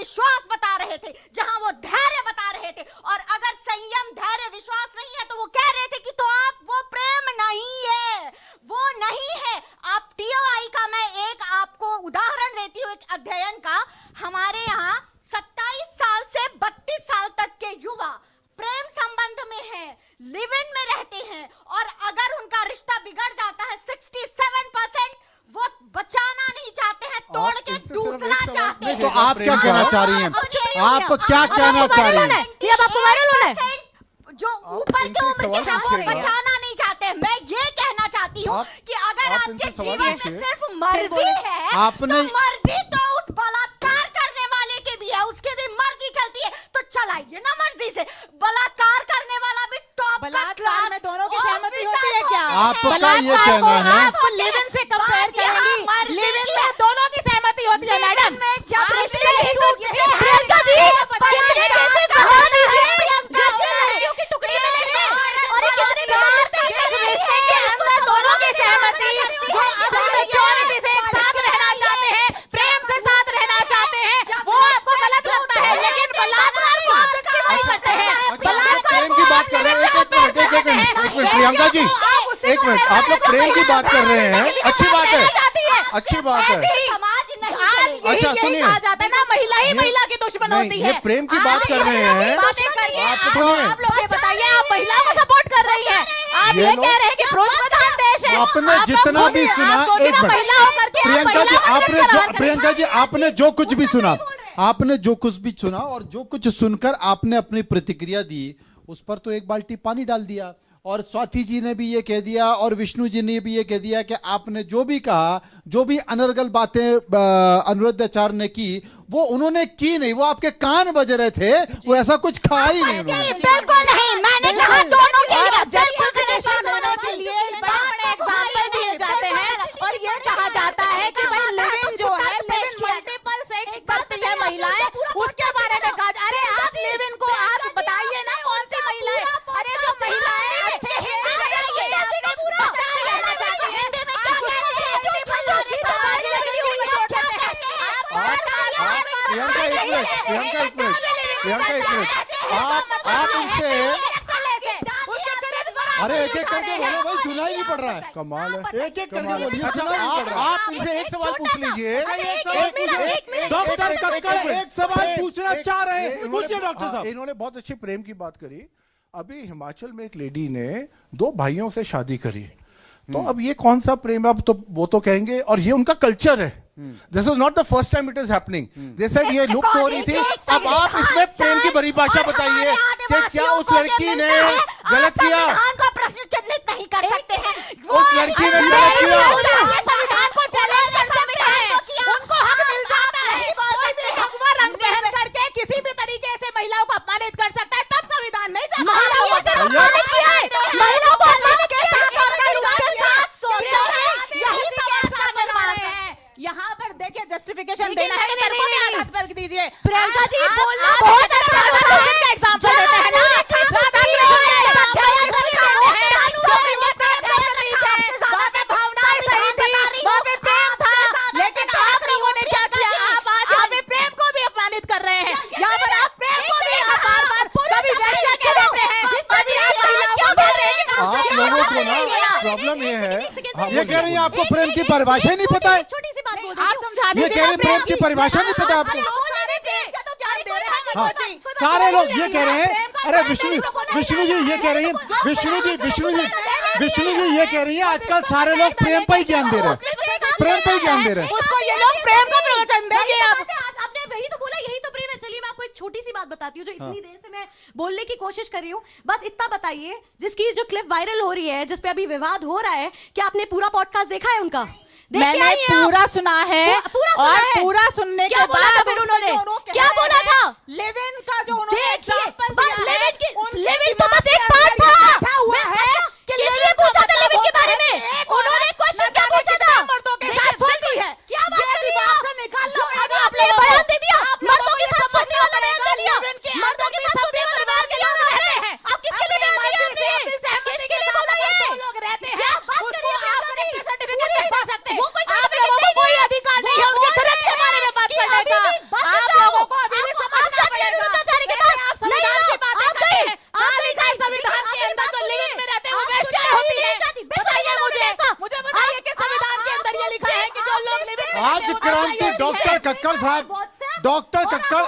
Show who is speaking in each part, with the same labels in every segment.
Speaker 1: विश्वास बता रहे थे, जहां वो धैर्य बता रहे थे। और अगर संयम, धैर्य, विश्वास नहीं है तो वो कह रहे थे कि तो आप वो प्रेम नहीं है, वो नहीं है। आप टीओआई का मैं एक आपको उदाहरण देती हूँ, एक अध्ययन का। हमारे यहाँ 27 साल से 32 साल तक के युवा प्रेम संबंध में है, लिव इन में रहते हैं, और अगर उनका रिश्ता बिगड़ जाता है 67% वो बचाना नहीं चाहते हैं, तोड़ के दूसरा चाहते हैं।
Speaker 2: तो आप क्या कहना चाह रही हैं? आप क्या कहना चाह रही हैं?
Speaker 1: ये अब आपको वायरल होना है। जो ऊपर के उम्र के हैं वो बचाना नहीं चाहते। मैं ये कहना चाहती हूँ कि अगर आपके जीवन में सिर्फ मर्जी है,
Speaker 2: आपने
Speaker 1: तो मर्जी तो उस बलात्कार करने वाले की भी है, उसकी भी मर्जी चलती है, तो चलाइए ना मर्जी से। बलात्कार करने वाला भी टॉप
Speaker 3: बलात्कार में दोनों की सहमति होती है क्या?
Speaker 2: आपका ये कहना है?
Speaker 3: आप लिव इन से कंपेयर करेंगी? लिव इन में दोनों की सहमति होती है मैडम। रिश्ते के अंदर दोनों की सहमति, जो मैच्योरिटी से एक साथ रहना चाहते हैं, प्रेम से साथ रहना चाहते हैं, वो आपको गलत लगता है। लेकिन बलात्कार को आप जस्टिफाई करते हैं। बलात्कार
Speaker 2: की बात कर रहे हैं। एक मिनट प्रियंका जी, एक मिनट, आप लोग प्रेम की बात कर रहे हैं, अच्छी बात है, अच्छी बात है।
Speaker 3: अच्छा सुनिए, कहा जाता है ना, महिला ही महिला की दुश्मन होती है।
Speaker 2: ये प्रेम की बात कर रहे हैं।
Speaker 3: आप लोग ये बताइए, आप महिलाओं को सपोर्ट कर रही हैं, आप ये कह रहे हैं कि पुरुष प्रधान देश है।
Speaker 2: आपने जितना भी सुना, एक मिनट प्रियंका जी, प्रियंका जी आपने जो कुछ भी सुना, आपने जो कुछ भी सुना और जो कुछ सुनकर आपने अपनी प्रतिक्रिया दी, उस पर तो एक बाल्टी पानी डाल दिया। और स्वाति जी ने भी ये कह दिया और विष्णु जी ने भी ये कह दिया कि आपने जो भी कहा, जो भी अनर्गल बातें अनुरुद्ध आचार्य ने की, वो उन्होंने की नहीं, वो आपके कान बज रहे थे, वो ऐसा कुछ कहा ही नहीं उन्होंने।
Speaker 1: बिल्कुल नहीं, मैंने कहा दोनों के
Speaker 3: लिए बड़े एग्जाम्पल दिए जाते हैं और ये कहा जाता है कि भाई लिव इन जो है, लिव इन मल्टीपल सेक्स करती है महिलाएं, उसके बारे में कहा। अरे आप लिव इन को आप बताइए ना, कौन सी महिलाएं? अरे जो महिलाएं अच्छे हिंदी
Speaker 2: आप उनसे अरे एक एक करके बोलो भाई, सुना ही नहीं पड़ रहा है।
Speaker 4: कमाल है,
Speaker 2: एक एक करके बोलिए, सुना ही नहीं पड़ रहा है।
Speaker 4: आप इनसे एक सवाल पूछ लीजिए।
Speaker 2: डॉक्टर कक्कड़ एक सवाल पूछना चाह रहे हैं, पूछिए डॉक्टर साहब।
Speaker 4: इन्होंने बहुत अच्छी प्रेम की बात करी। अभी हिमाचल में एक लेडी ने 2 भाइयों से शादी करी, तो अब ये कौन सा प्रेम? अब तो वो तो कहेंगे, और ये उनका कल्चर है। This is not the first time it is happening. They said ये लुप्त हो रही थी। अब आप इसमें प्रेम की परिभाषा बताइए कि क्या उस लड़की ने गलत किया?
Speaker 1: का प्रश्न चिन्हित नहीं कर सकते हैं।
Speaker 4: उस लड़की ने गलत किया?
Speaker 3: संविधान को चैलेंज कर सकते हैं, उनको हक मिल जाता है। कोई भी भगवा रंग पहन करके किसी भी तरीके से महिलाओं को अपमानित कर सकता है, तब संविधान नहीं चाहता।
Speaker 1: महिलाओं को
Speaker 3: यहाँ पर देखिए, जस्टिफिकेशन देना है, मेरे को भी आधार पर दीजिए।
Speaker 1: प्रियंका जी बोलना बहुत
Speaker 3: एग्जाम्पल देते हैं ना, भावनाएं सही थी, वहाँ पे प्रेम था, लेकिन आप लोगों ने क्या किया? आप आज यहाँ पे प्रेम को भी अपमानित कर रहे हैं। यहाँ पर आप प्रेम को भी बार-बार कभी वैश्य कह देते हैं, कभी आप महिलाओं को कह रहे हैं।
Speaker 4: आप लोगों को ना प्रॉब्लम ये है,
Speaker 2: ये कह रही है आपको प्रेम की परिभाषा ही नहीं पता है।
Speaker 1: छोटी सी बात बोल
Speaker 3: आप समझा
Speaker 2: ये
Speaker 3: दीजिए।
Speaker 2: कह रहे प्रेम की परिभाषा नहीं पता आपको। हाँ, सारे लोग ये कह रहे हैं। अरे विष्णु जी ये कह रही है, विष्णु जी ये कह रही है, आजकल सारे लोग प्रेम पर ही ज्ञान दे रहे हैं, प्रेम पर ही ज्ञान दे रहे हैं।
Speaker 3: उसको ये लोग प्रेम का प्रवचन देंगे।
Speaker 1: आपने वही तो बोला, यही तो प्रेम है। चलिए मैं आपको एक छोटी सी बात बताती हूँ, जो इतनी देर से मैं बोलने की कोशिश कर रही हूँ। बस इतना बताइए, जिसकी जो क्लिप वायरल हो रही है, जिस पे अभी विवाद हो रहा है, क्या आपने पूरा पॉडकास्ट देखा है उनका?
Speaker 3: मैंने पूरा सुना है, और पूरा सुनने के बाद
Speaker 1: उन्होंने क्या बोला था?
Speaker 3: लिव इन का जो उन्होंने एग्जांपल दिया है,
Speaker 1: लिव इन तो बस एक पार्ट था हुआ है। किस लिए पूछा था लिव इन के बारे में? उन्होंने क्वेश्चन क्या पूछा था?
Speaker 3: मर्दों के साथ सोती है, क्या बात कर रही है?
Speaker 1: निकालना आपने बयान दे दिया, मर्दों के साथ सोने वाला बयान दे दिया, मर्दों के साथ सोने वाला बयान दे दिया। आप किसके लिए बयान दिया? किसके लिए बोला ये?
Speaker 3: लोग रहते हैं,
Speaker 1: क्या बात कर रही है?
Speaker 3: आप एक सर्टिफिकेट नहीं पा सकते। आप लोगों को कोई अधिकार नहीं है उनके चरित्र के बारे में बात करने का। आप लोगों को अभी
Speaker 2: आज क्रांति डॉक्टर कक्कड़ साहब, डॉक्टर कक्कड़,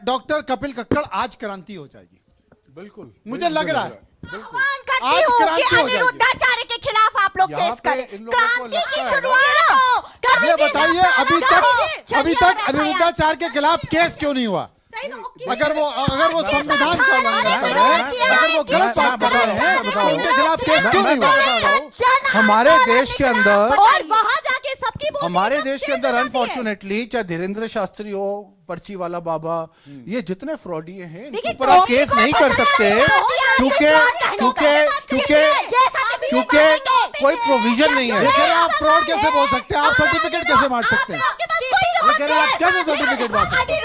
Speaker 2: डॉक्टर कपिल कक्कड़, आज क्रांति हो जाएगी,
Speaker 4: बिल्कुल
Speaker 2: मुझे लग रहा है।
Speaker 1: आह्वान करती
Speaker 2: आज
Speaker 1: हूँ
Speaker 2: क्रांति
Speaker 1: कि
Speaker 2: हो जाएगी।
Speaker 1: अनिरुद्धाचार्य के खिलाफ आप लोग
Speaker 4: यहाँ
Speaker 1: केस
Speaker 4: पे
Speaker 1: करें,
Speaker 4: इन लोगों को
Speaker 1: क्रांति की
Speaker 4: लगता है
Speaker 1: शुरुआत
Speaker 2: ये बताइए अभी तक अनिरुद्धाचार्य के खिलाफ केस क्यों नहीं हुआ? अगर वो संविधान का उल्लंघन कर रहे हैं, अगर वो गलत बात कर रहे हैं, तो उनके खिलाफ केस क्यों नहीं हुआ?
Speaker 4: हमारे देश के अंदर,
Speaker 1: और वहां जाके सबकी
Speaker 4: हमारे देश के अंदर अनफॉर्चुनेटली, चाहे धीरेन्द्र शास्त्री हो, पर्ची वाला बाबा, ये जितने फ्रॉडिये हैं इनके ऊपर आप केस नहीं कर सकते क्योंकि कोई प्रोविजन नहीं है।
Speaker 2: ये कह रहे हैं आप फ्रॉड कैसे बोल सकते हैं? आप सर्टिफिकेट कैसे मार सकते हैं? ये कह रहे हैं आप कैसे सर्टिफिकेट मार सकते हैं?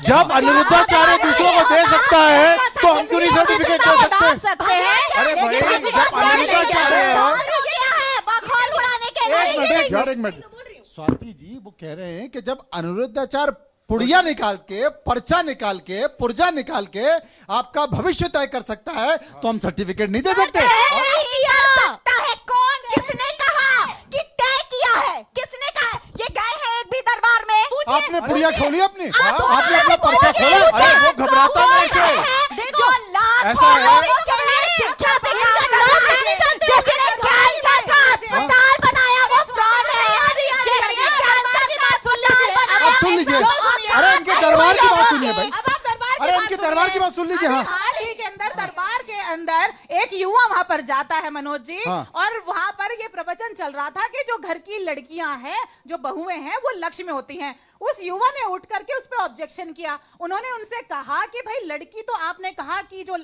Speaker 4: जब अनिरुद्धाचार्य दूसरों को दे सकता है तो हम क्यों नहीं सर्टिफिकेट दे सकते? अरे भाई, जब अनिरुद्धाचार्य
Speaker 2: एक मिनट स्वाति जी, वो कह रहे हैं कि जब अनिरुद्धाचार्य पुड़िया निकाल के, पर्चा निकाल के, पुर्जा निकाल के आपका भविष्य तय कर सकता है, तो हम सर्टिफिकेट नहीं दे सकते?
Speaker 1: कौन, किसने कहा कि तय किया है? किसने कहा? ये गए हैं एक भी दरबार में?
Speaker 2: आपने पुड़िया खोली अपनी? आपने अपना पर्चा खोला?
Speaker 4: अरे वो घबराता नहीं से।
Speaker 1: जो लाखों लोगों के लिए शिक्षा पे काम कर रहा है, जिसने कैंसर का अस्पताल बनाया वो फ्रॉड है। जिसने कैंसर की बात सुन लीजिए,
Speaker 2: अब सुन लीजिए, अरे इनके दरबार की बात सुनिए भाई, अरे इनके दरबार की बात सुन लीजिए। हाँ,
Speaker 3: हाल ही के अंदर दरबार के अंदर एक युवा वहां पर जाता है मनोज जी,
Speaker 2: हाँ।
Speaker 3: और वहां पर ये प्रवचन चल रहा था कि जो घर की लड़कियां हैं, जो बहुएं हैं, वो लक्ष्मी होती हैं। उस युवा ने उठ करके उस पर ऑब्जेक्शन किया। उन्होंने उनसे कहा कि भाई लड़की तो आपने कहा कि जो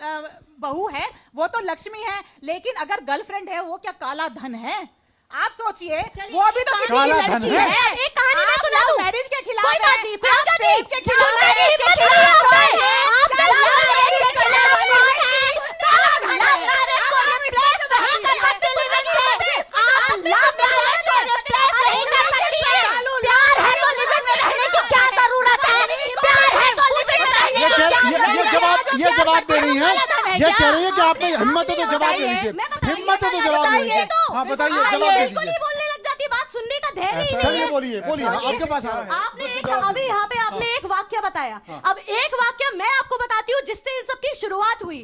Speaker 3: बहू है वो तो लक्ष्मी है, लेकिन अगर गर्लफ्रेंड है वो क्या काला धन है? आप सोचिए, वो भी तो किसी की लड़की है।
Speaker 1: एक कहानी मैं सुना दूं।
Speaker 3: मैरिज के खिलाफ
Speaker 1: कोई बात
Speaker 3: है,
Speaker 1: नहीं,
Speaker 3: आप
Speaker 1: प्रियंका
Speaker 3: रेप
Speaker 1: जी,
Speaker 3: के खिलाफ है,
Speaker 1: मैरिज के खिलाफ है, आप लव मैरिज करने वाले हैं, तो आप लव मैरिज को रिप्लेस नहीं कर सकते लिविंग से। आप लव मैरिज को रिप्लेस नहीं कर सकती है। प्यार है तो लिविंग में रहने की क्या जरूरत है? प्यार है तो लिविंग में रहने की क्या जरूरत है?
Speaker 2: ये जवाब दे रही हैं, ये कह रही है कि आपने हिम्मत है तो जवाब दे दीजिए, हिम्मत है तो जवाब दे दीजिए। हाँ बताइए, जवाब दे दीजिए।
Speaker 1: बोलने लग जाती, बात सुनने का धैर्य ही नहीं
Speaker 2: चलिए
Speaker 1: है।
Speaker 2: बोलिए, आपके पास आ रहा है।
Speaker 5: आपने एक अभी यहाँ पे आपने एक वाक्य बताया। अब एक वाक्य मैं आपको बताती हूँ जिससे इन सब की शुरुआत हुई।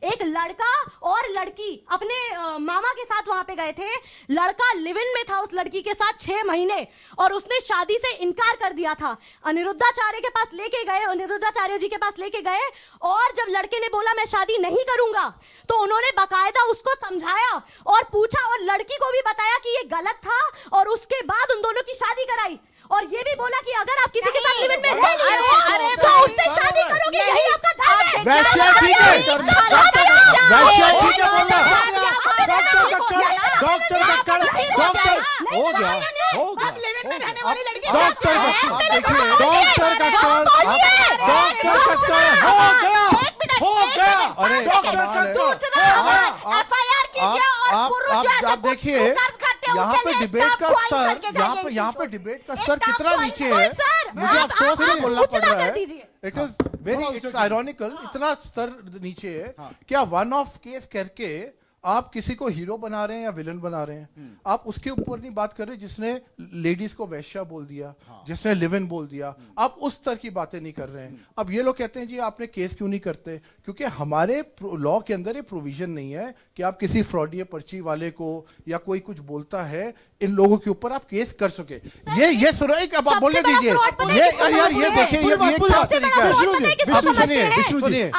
Speaker 5: एक लड़का और लड़की अपने मामा के साथ वहां पे गए थे। लड़का लिव इन में था उस लड़की के साथ 6 महीने, और उसने शादी से इनकार कर दिया था। अनिरुद्धाचार्य के पास लेके गए, अनिरुद्धाचार्य जी के पास लेके गए, और जब लड़के ने बोला मैं शादी नहीं करूंगा, तो उन्होंने बाकायदा उसको समझाया और पूछा, और लड़की को भी बताया कि ये गलत था, और उसके बाद उन दोनों की शादी कराई। और ये भी बोला कि अगर आप किसी के साथ लिव इन में रहेंगे तो उससे शादी करोगे, यही आपका धर्म है।
Speaker 4: वैश्य ठीक है, वैश्य ठीक है बोलना।
Speaker 2: डॉक्टर कक्कड़, डॉक्टर हो गया, हो गया, डॉक्टर कक्कड़, डॉक्टर कक्कड़ हो गया,
Speaker 4: अरे
Speaker 2: डॉक्टर
Speaker 4: कमाल है।
Speaker 2: कक्कड़।
Speaker 1: एफआईआर कीजिए और पुरुष जो
Speaker 4: आप देखिए यहाँ पे डिबेट का स्तर, यहाँ पे डिबेट का स्तर कितना नीचे है। मुझे अफसोस से बोलना पड़ रहा है। It is very, it's ironical, इतना स्तर नीचे है। क्या वन ऑफ केस करके आप किसी को हीरो बना रहे हैं या विलन बना रहे हैं? आप उसके ऊपर नहीं बात कर रहे जिसने लेडीज को वैश्या बोल दिया, जिसने लिव इन बोल दिया। आप उस स्तर की बातें नहीं कर रहे हैं। अब ये लोग कहते हैं जी आपने केस क्यों नहीं करते? क्योंकि हमारे लॉ के अंदर ये प्रोविजन नहीं है कि आप किसी फ्रॉडिया पर्ची वाले को या कोई कुछ बोलता है, इन लोगों के ऊपर आप केस कर सके। ये सुनो, अब आप बोलने दीजिए। ये यार ये देखिए, ये क्या तरीका है। सुनिए,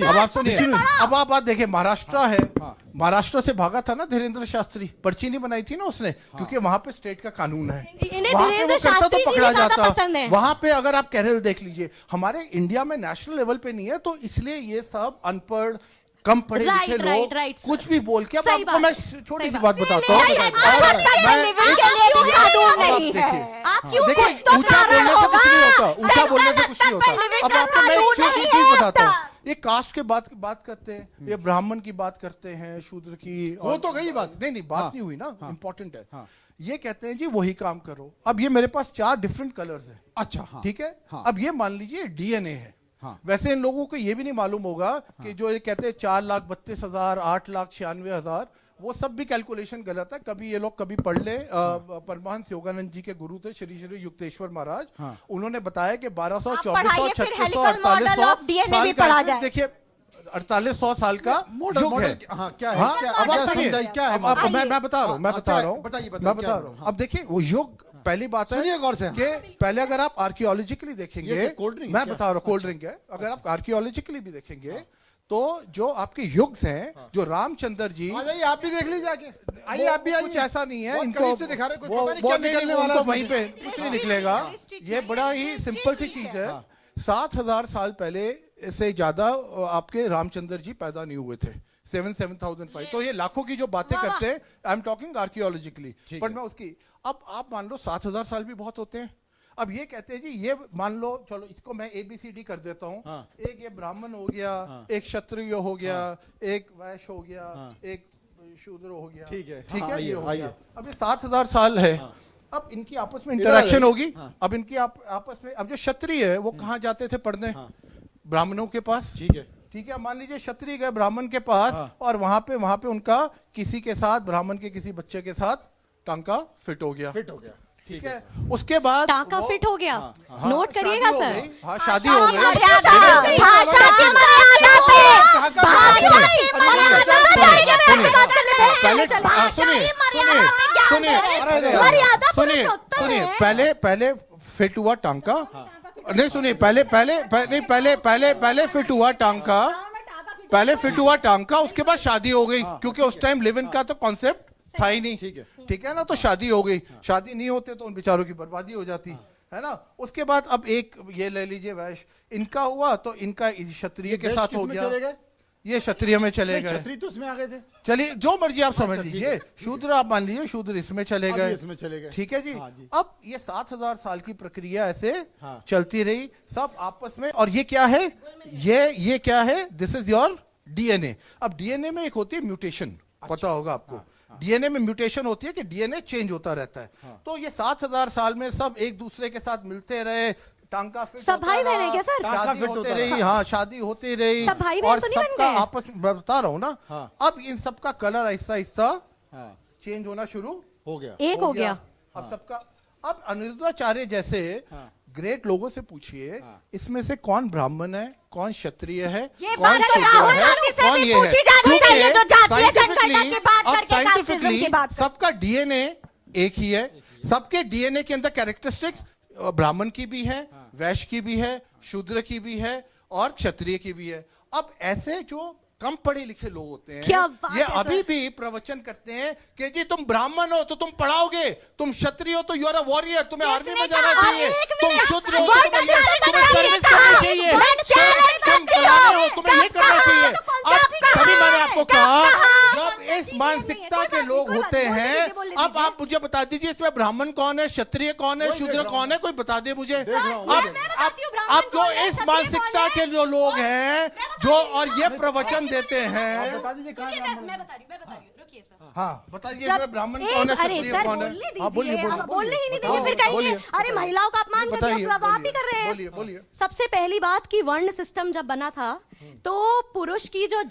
Speaker 4: अब आप सुनिए, अब आप बात देखिए। महाराष्ट्र है, महाराष्ट्र से भागा था ना धीरेन्द्र शास्त्री, पर्ची नहीं बनाई थी ना उसने, क्योंकि वहां पे स्टेट का कानून है, वहां पे वो करता तो पकड़ा जाता। वहां पे अगर आप केरल देख लीजिए, हमारे इंडिया में नेशनल लेवल पे नहीं है, तो इसलिए ये सब अनपढ़ कम पढ़े लिखे लोग कुछ भी बोल के। अब आपको मैं छोटी सी बात बताता हूँ। देखिए, ऊंचा बोलने से कुछ नहीं होता, ऊंचा बोलने से कुछ नहीं होता। अब आपको मैं एक चीज बताता हूँ। ये कास्ट के बात करते हैं, ये ब्राह्मण की बात करते हैं, शूद्र की,
Speaker 2: वो तो गई बात।
Speaker 4: नहीं बात नहीं हुई ना, इंपॉर्टेंट है। ये कहते हैं जी वही काम करो। अब ये मेरे पास 4 डिफरेंट कलर्स है।
Speaker 2: अच्छा,
Speaker 4: ठीक है। अब ये मान लीजिए डीएनए है। वैसे इन लोगों को ये भी नहीं मालूम होगा कि जो ये कहते हैं 4,32,000, 8,96,000, वो सब भी कैलकुलेशन गलत है। कभी ये लोग कभी पढ़ ले, परमहंस योगानंद जी के गुरु थे श्री श्री युक्तेश्वर महाराज, उन्होंने बताया कि 1200, 2400, 3600, 4800 देखिए 4800 साल का युग है।
Speaker 2: हाँ, क्या है?
Speaker 4: हाँ,
Speaker 2: क्या,
Speaker 4: अब आप
Speaker 2: क्या
Speaker 4: सुनिए,
Speaker 2: समझाइए, क्या है?
Speaker 4: अब मैं बता रहा हूँ,
Speaker 2: बताइए,
Speaker 4: मैं बता रहा हूँ। अब देखिए वो युग, पहली बात है
Speaker 2: सुनिए गौर से।
Speaker 4: कि पहले अगर आप आर्कियोलॉजिकली देखेंगे,
Speaker 2: ये कोल्ड ड्रिंक
Speaker 4: मैं
Speaker 2: क्या?
Speaker 4: बता रहा हूँ कोल्ड ड्रिंक है, अगर आप आर्कियोलॉजिकली भी देखेंगे तो जो आपके युग्स हैं, जो रामचंद्र जी,
Speaker 2: आइए आप भी देख लीजिए आके, आइए आप भी आइए।
Speaker 4: कुछ ऐसा नहीं है,
Speaker 2: बहुत
Speaker 4: इनको
Speaker 2: करीब से दिखा रहे, कुछ पता नहीं क्या निकलने वाला है
Speaker 4: उनको वहीं
Speaker 2: उसमें
Speaker 4: पे कुछ नहीं निकलेगा। ये बड़ा ही सिंपल सी चीज है। 7000 साल पहले से ज्यादा आपके रामचंद्र जी पैदा नहीं हुए थे, 7,500। तो ये लाखों की जो बातें करते हैं, I am talking archaeologically, but मैं उसकी, अब आप मान लो 7000 साल भी बहुत होते हैं। अब ये कहते हैं जी, ये मान लो, चलो इसको मैं ABCD कर देता हूँ।
Speaker 2: हाँ।
Speaker 4: एक ये ब्राह्मण हो गया, एक क्षत्रिय हो गया, एक वैश्य हो गया, एक शूद्र हो गया,
Speaker 2: ठीक है,
Speaker 4: ठीक
Speaker 2: हाँ,
Speaker 4: है,
Speaker 2: आइए,
Speaker 4: ये हो
Speaker 2: आइए।
Speaker 4: गया। अब ये 7000 साल है। अब इनकी आपस में इंटरेक्शन होगी। अब इनकी आपस में, अब जो क्षत्रिय है वो कहाँ जाते थे पढ़ने? ब्राह्मणों के पास।
Speaker 2: ठीक है,
Speaker 4: ठीक है, मान लीजिए क्षत्रिय गए ब्राह्मण के पास, और वहां पे उनका किसी के साथ, ब्राह्मण के किसी बच्चे के साथ टांका फिट हो गया।
Speaker 2: फिट हो गया,
Speaker 4: ठीक है, उसके बाद
Speaker 5: टांका फिट हो गया, नोट करिएगा सर।
Speaker 4: हाँ, शादी हो गई।
Speaker 1: भाषा की मर्यादा पे, भाषा की मर्यादा
Speaker 4: सुनिए, पहले फिट हुआ टांका, नहीं सुनिए, पहले फिट हुआ टांका, फिट हुआ टांका, उसके बाद शादी हो गई, क्योंकि उस टाइम लिव इन का तो कॉन्सेप्ट था ही नहीं। ठीक है ना, तो शादी हो गई। शादी नहीं होते तो उन बेचारों की बर्बादी हो जाती है ना। उसके बाद अब एक ये ले लीजिए वैश्य, इनका हुआ तो इनका क्षत्रिय के साथ हो गया, ये क्षत्रिय में चले गए।
Speaker 2: क्षत्रिय तो उसमें आ गए थे।
Speaker 4: चलिए जो मर्जी आप समझ लीजिए, शूद्र आप मान लीजिए, शूद्र इसमें चले गए,
Speaker 2: इसमें चले गए।
Speaker 4: ठीक है जी।
Speaker 2: हाँ जी।
Speaker 4: अब ये 7000 साल की प्रक्रिया ऐसे चलती रही, सब आपस में। और ये क्या है, ये क्या है, दिस इज योर DNA। अब DNA में एक होती है म्यूटेशन, पता होगा आपको। DNA में म्यूटेशन होती है कि DNA चेंज होता रहता है। तो ये 7000 साल में सब एक दूसरे के साथ मिलते रहे, टांका फिट
Speaker 5: सब भाई बहन है क्या सर?
Speaker 4: शादी होती रही, हाँ शादी होती रही,
Speaker 5: सब भाई बहन
Speaker 4: और
Speaker 5: तो नहीं बन
Speaker 4: सबका
Speaker 5: गए?
Speaker 4: आपस में, मैं बता रहा हूँ ना। अब इन सबका कलर आहिस्ता आहिस्ता चेंज होना शुरू
Speaker 2: हो गया,
Speaker 5: एक हो गया।
Speaker 4: अब सबका, अब अनिरुद्धाचार्य जैसे ग्रेट लोगों से पूछिए, इसमें से कौन ब्राह्मण है, कौन क्षत्रिय है, कौन शूद्र है, कौन ये है। साइंटिफिकली सबका DNA एक ही है, सबके DNA के अंदर कैरेक्टरिस्टिक्स ब्राह्मण की भी है, वैश्य की भी है, शूद्र की भी है, और क्षत्रिय की भी है। अब ऐसे जो कम पढ़े लिखे लोग होते हैं, ये अभी भी प्रवचन करते हैं कि जी तुम ब्राह्मण हो तो तुम पढ़ाओगे, तुम क्षत्रिय हो तो यू आर अ वॉरियर, तुम्हें आर्मी में जाना चाहिए, तुम शूद्र हो तो तुम्हें सर्विस करनी चाहिए, तुम फलाने हो तुम्हें ये करना चाहिए। अब तभी मैंने आपको कहा, जब इस मानसिकता के लोग होते हैं, अब आप मुझे बता दीजिए इसमें ब्राह्मण कौन है, क्षत्रिय कौन है, शूद्र कौन है, कोई बता दे मुझे। अब जो इस मानसिकता के जो लोग हैं, जो और ये प्रवचन देते हैं,
Speaker 2: बता दीजिए कहाँ
Speaker 5: मैं बता रही हूँ, रुकिए सर।
Speaker 4: हाँ बताइए ब्राह्मण कौन है,
Speaker 5: अरे
Speaker 4: क्षत्रिय
Speaker 5: सर
Speaker 4: कौन है?
Speaker 5: बोलने
Speaker 4: हाँ बोलिए
Speaker 5: दीजिए, अब बोलने ही नहीं
Speaker 4: हाँ,
Speaker 5: देंगे फिर कहेंगे
Speaker 4: बोलिए,
Speaker 5: अरे महिलाओं का अपमान कर
Speaker 4: बताइए,
Speaker 5: दिया, आप ही कर रहे हैं।
Speaker 4: बोलिए।
Speaker 5: सबसे पहली बात कि वर्ण सिस्टम जब बना था तो पुरुष की जो